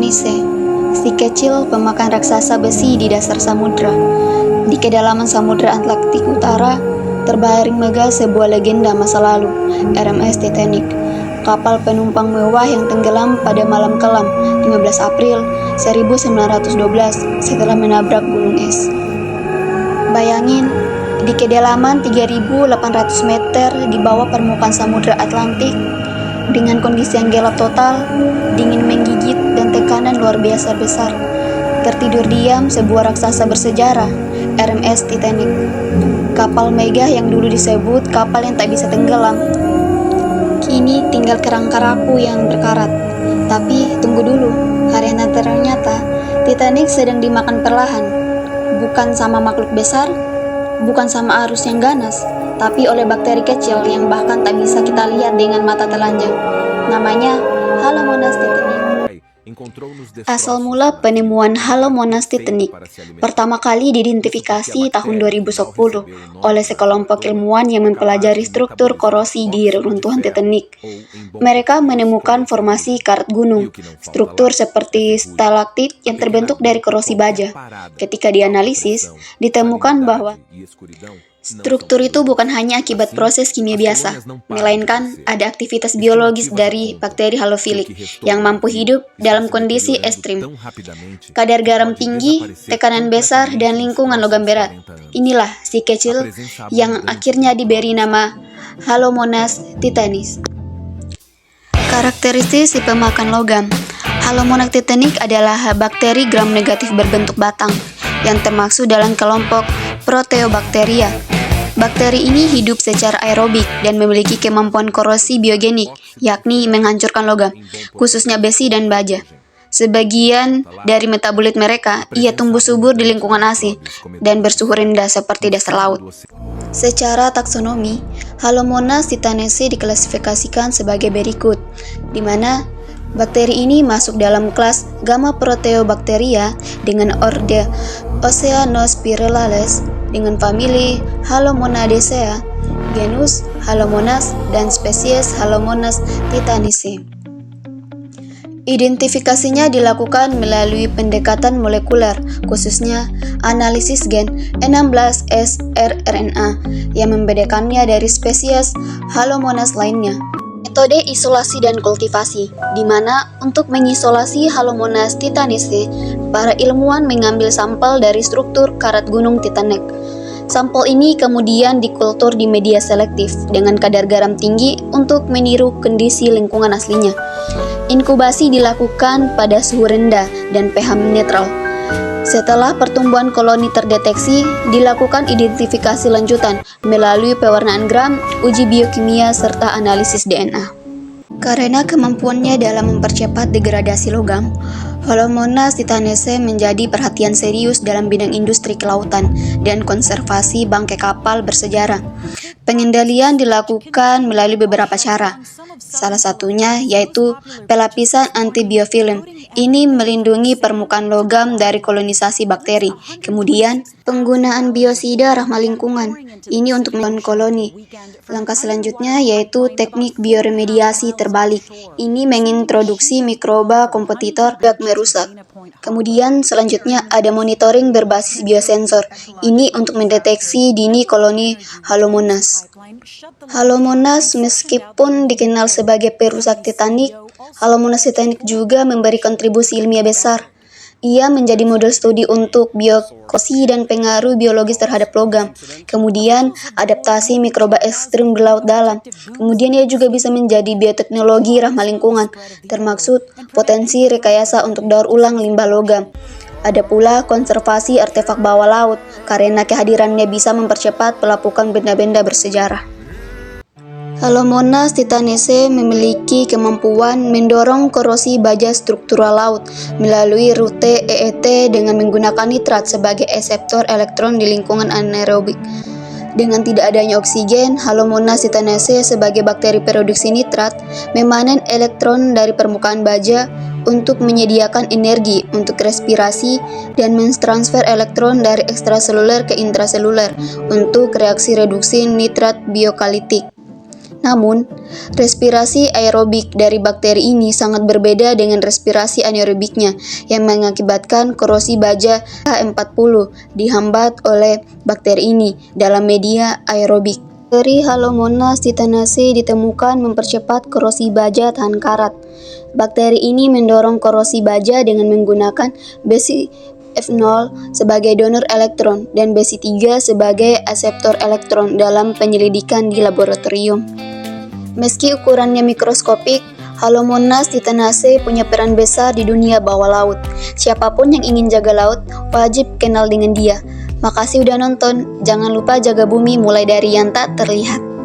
Titanice, si kecil pemakan raksasa besi di dasar samudra. Di kedalaman Samudra Atlantik Utara, terbaring megah sebuah legenda masa lalu, RMS Titanic, kapal penumpang mewah yang tenggelam pada malam kelam 15 April 1912 setelah menabrak gunung es. Bayangin, di kedalaman 3.800 meter di bawah permukaan Samudra Atlantik, dengan kondisi yang gelap total, dingin menggigit dan tekanan luar biasa besar, tertidur diam sebuah raksasa bersejarah, RMS Titanic. Kapal megah yang dulu disebut kapal yang tak bisa tenggelam, kini tinggal kerangka rapuh yang berkarat. Tapi tunggu dulu, karena ternyata Titanic sedang dimakan perlahan, bukan sama makhluk besar, bukan sama arus yang ganas, tapi oleh bakteri kecil yang bahkan tak bisa kita lihat dengan mata telanjang. Namanya Halomonas Titanic. Asal mula penemuan Halomonas Titanic pertama kali diidentifikasi tahun 2010 oleh sekelompok ilmuwan yang mempelajari struktur korosi di reruntuhan Titanic. Mereka menemukan formasi karat gunung, struktur seperti stalaktit yang terbentuk dari korosi baja. Ketika dianalisis, ditemukan bahwa struktur itu bukan hanya akibat proses kimia biasa, melainkan ada aktivitas biologis dari bakteri halofilik yang mampu hidup dalam kondisi ekstrim. Kadar garam tinggi, tekanan besar, dan lingkungan logam berat. Inilah si kecil yang akhirnya diberi nama Halomonas Titanis. Karakteristik si pemakan logam. Halomonas Titanic adalah bakteri gram negatif berbentuk batang yang termasuk dalam kelompok Proteobacteria. Bakteri ini hidup secara aerobik dan memiliki kemampuan korosi biogenik, yakni menghancurkan logam, khususnya besi dan baja. Sebagian dari metabolit mereka, ia tumbuh subur di lingkungan asin dan bersuhu rendah seperti dasar laut. Secara taksonomi, Halomonas titaniaceae diklasifikasikan sebagai berikut, di mana bakteri ini masuk dalam kelas Gamma Proteobacteria dengan orde Oceanospirales, dengan famili Halomonadaceae, genus Halomonas, dan spesies Halomonas titaniaceae. Identifikasinya dilakukan melalui pendekatan molekuler, khususnya analisis gen 16S rRNA yang membedakannya dari spesies Halomonas lainnya. Metode isolasi dan kultivasi, di mana untuk mengisolasi Halomonas titaniaceae, para ilmuwan mengambil sampel dari struktur karat gunung Titanic. Sampel ini kemudian dikultur di media selektif dengan kadar garam tinggi untuk meniru kondisi lingkungan aslinya. Inkubasi dilakukan pada suhu rendah dan pH netral. Setelah pertumbuhan koloni terdeteksi, dilakukan identifikasi lanjutan melalui pewarnaan gram, uji biokimia, serta analisis DNA. Karena kemampuannya dalam mempercepat degradasi logam, Halomonas titaniaceae menjadi perhatian serius dalam bidang industri kelautan dan konservasi bangkai kapal bersejarah. Pengendalian dilakukan melalui beberapa cara. Salah satunya yaitu pelapisan antibiofilm. Ini melindungi permukaan logam dari kolonisasi bakteri. Kemudian, penggunaan biosida ramah lingkungan. Ini untuk melawan koloni. Langkah selanjutnya yaitu teknik bioremediasi terbalik. Ini mengintroduksi mikroba kompetitor yang merusak. Kemudian selanjutnya ada monitoring berbasis biosensor. Ini untuk mendeteksi dini koloni Halomonas. Halomonas meskipun dikenal sebagai perusak Titanic, Halomonas Titanic juga memberi kontribusi ilmiah besar. Ia menjadi model studi untuk biokosi dan pengaruh biologis terhadap logam. Kemudian, adaptasi mikroba ekstrim di laut dalam. Kemudian ia juga bisa menjadi bioteknologi ramah lingkungan, termaksud potensi rekayasa untuk daur ulang limbah logam. Ada pula konservasi artefak bawah laut, karena kehadirannya bisa mempercepat pelapukan benda-benda bersejarah. Halomonas titaniaceae memiliki kemampuan mendorong korosi baja struktural laut melalui rute EET dengan menggunakan nitrat sebagai reseptor elektron di lingkungan anaerobik. Dengan tidak adanya oksigen, Halomonas titaniaceae sebagai bakteri produksi nitrat memanen elektron dari permukaan baja untuk menyediakan energi untuk respirasi dan mentransfer elektron dari ekstraseluler ke intraseluler untuk reaksi reduksi nitrat biokalitik. Namun, respirasi aerobik dari bakteri ini sangat berbeda dengan respirasi anaerobiknya yang mengakibatkan korosi baja H40 dihambat oleh bakteri ini dalam media aerobik. Bakteri Halomonas titanacea ditemukan mempercepat korosi baja tahan karat. Bakteri ini mendorong korosi baja dengan menggunakan besi F0 sebagai donor elektron dan besi 3 sebagai aseptor elektron dalam penyelidikan di laboratorium. Meski ukurannya mikroskopik, Halomonas titanacea punya peran besar di dunia bawah laut. Siapapun yang ingin jaga laut, wajib kenal dengan dia. Makasih udah nonton, jangan lupa jaga bumi mulai dari yang tak terlihat.